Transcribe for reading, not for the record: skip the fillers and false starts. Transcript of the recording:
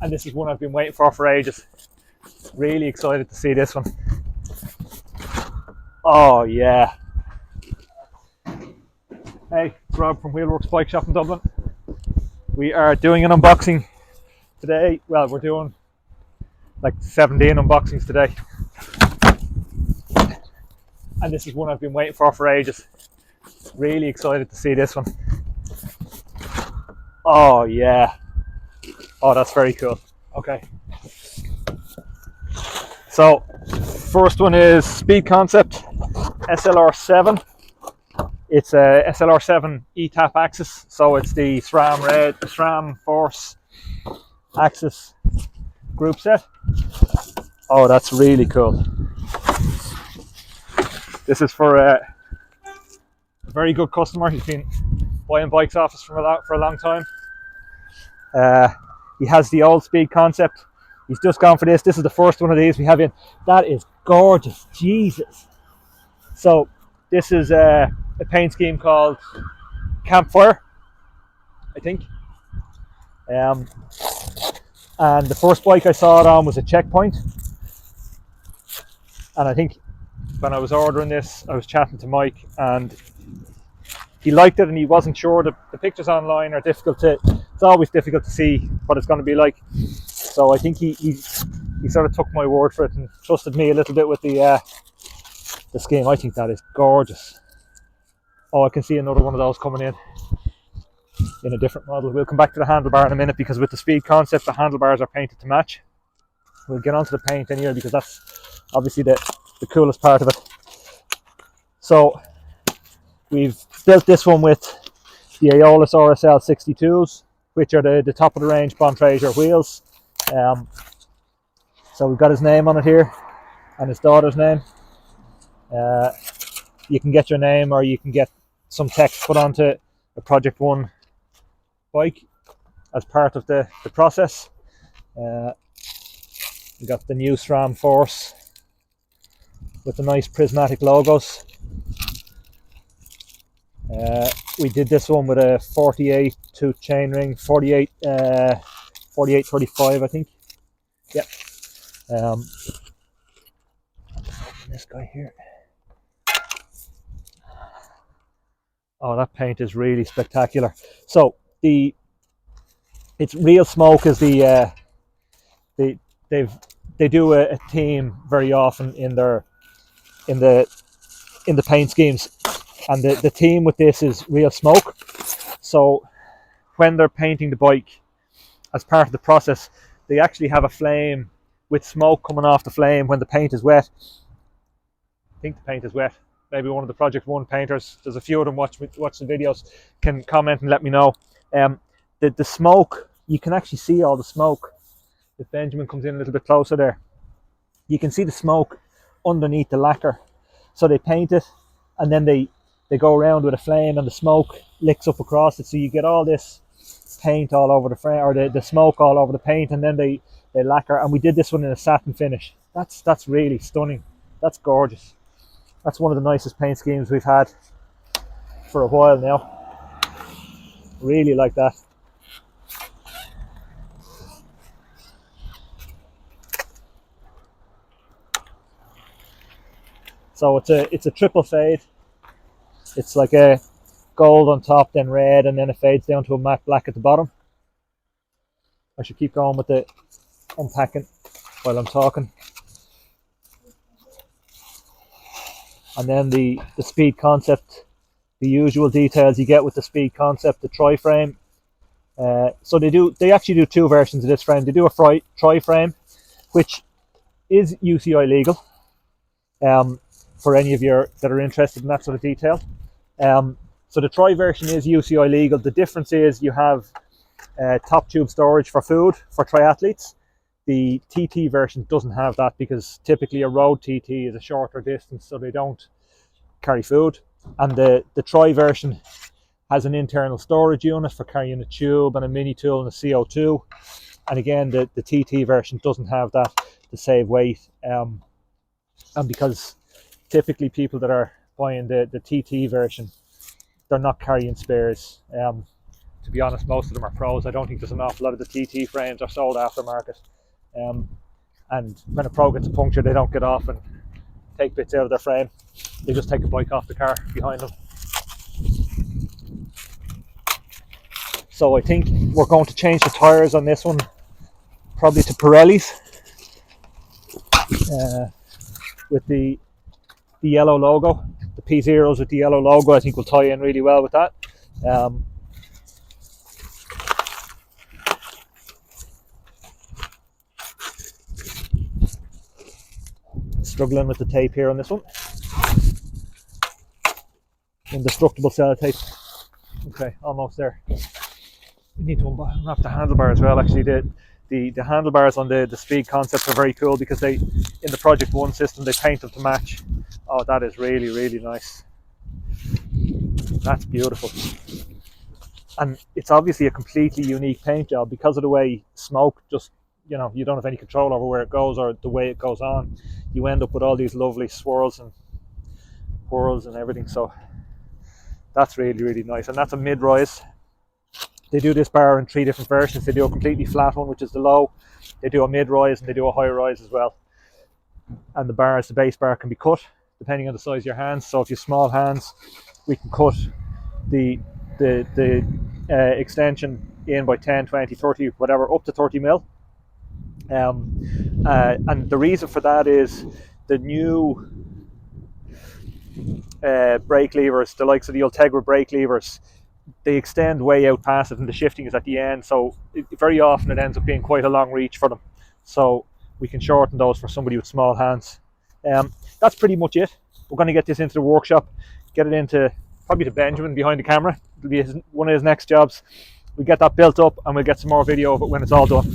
and this is one I've been waiting for ages. Really excited to see this one. Oh yeah. Hey, it's Rob from Wheelworks Bike Shop in Dublin. We are doing an unboxing today. Well, we're doing like 17 unboxings today. And this is one I've been waiting for ages. Really excited to see this one. Oh yeah. Oh, that's very cool. Okay. So, first one is Speed Concept SLR7. It's a SLR7 eTap AXS, so it's the SRAM Force AXS group set. Oh, that's really cool. This is for a very good customer. He's been buying bikes off us for a long time. He has the old Speed Concept. He's just gone for this. This is the first one of these we have in. That is gorgeous, Jesus. So this is a paint scheme called Campfire, I think. And the first bike I saw it on was a Checkpoint. And I think when I was ordering this, I was chatting to Mike and he liked it and he wasn't sure. The pictures online are it's always difficult to see what it's going to be like. So I think he sort of took my word for it and trusted me a little bit with the scheme. I think that is gorgeous. Oh, I can see another one of those coming in a different model. We'll come back to the handlebar in a minute because with the Speed Concept, the handlebars are painted to match. We'll get onto the paint anyway because that's obviously the coolest part of it. So we've built this one with the Aeolus RSL 62s, which are the top of the range Bontrager wheels. So we've got his name on it here and his daughter's name. You can get your name or you can get some text put onto a Project One bike as part of the process. We got the new SRAM Force with the nice prismatic logos. We did this one with a 48 tooth chainring, 4835 I think. Yep. I'll just open this guy here. Oh, that paint is really spectacular. So it's Real Smoke is they do a theme very often in the paint schemes, and the theme with this is Real Smoke. So when they're painting the bike, as part of the process, they actually have a flame with smoke coming off the flame when the paint is wet. I think the paint is wet. Maybe one of the Project One painters, there's a few of them watch the videos, can comment and let me know. The smoke, you can actually see all the smoke. If Benjamin comes in a little bit closer there, you can see the smoke underneath the lacquer. So they paint it and then they go around with a flame and the smoke licks up across it. So you get all this paint all over the frame, or the smoke all over the paint, and then they lacquer. And we did this one in a satin finish. That's really stunning. That's gorgeous. That's one of the nicest paint schemes we've had for a while now. Really like that. So it's a triple fade. It's like a gold on top, then red, and then it fades down to a matte black at the bottom. I should keep going with the unpacking while I'm talking. And then the Speed Concept, the usual details you get with the Speed Concept, the tri-frame. So they actually do two versions of this frame. They do a tri-frame, which is UCI legal, for any of you that are interested in that sort of detail. So the tri version is UCI legal. The difference is you have top tube storage for food for triathletes. The TT version doesn't have that because typically a road TT is a shorter distance, so they don't carry food. And the tri version has an internal storage unit for carrying a tube and a mini tool and a CO2. And again, the TT version doesn't have that to save weight. And because typically people that are buying the TT version, they're not carrying spares. to be honest, most of them are pros. I don't think there's an awful lot of the TT frames are sold aftermarket. And when a pro gets a puncture, they don't get off and take bits out of their frame. They just take a bike off the car behind them. So I think we're going to change the tyres on this one, probably to Pirellis, with the yellow logo. The P0s with the yellow logo, I think will tie in really well with that. Struggling with the tape here on this one. Indestructible sellotape. Okay, almost there. We need to unwrap the handlebar as well. Actually, the handlebars on the Speed Concepts are very cool because they, in the Project 1 system, they paint them to match. Oh, that is really, really nice. That's beautiful. And it's obviously a completely unique paint job because of the way smoke just, you know, you don't have any control over where it goes or the way it goes on. You end up with all these lovely swirls and whirls and everything. So that's really, really nice. And that's a mid-rise. They do this bar in 3 different versions. They do a completely flat one, which is the low. They do a mid-rise and they do a high-rise as well. And the bars, the base bar, can be cut depending on the size of your hands. So if you have small hands, we can cut the extension in by 10, 20, 30, whatever, up to 30 mil. And the reason for that is the new brake levers, the likes of the Ultegra brake levers, they extend way out past it and the shifting is at the end, so very often it ends up being quite a long reach for them. So we can shorten those for somebody with small hands. That's pretty much it. We're going to get this into the workshop, get it into, probably to Benjamin behind the camera. It'll be one of his next jobs. We'll get that built up and we'll get some more video of it when it's all done.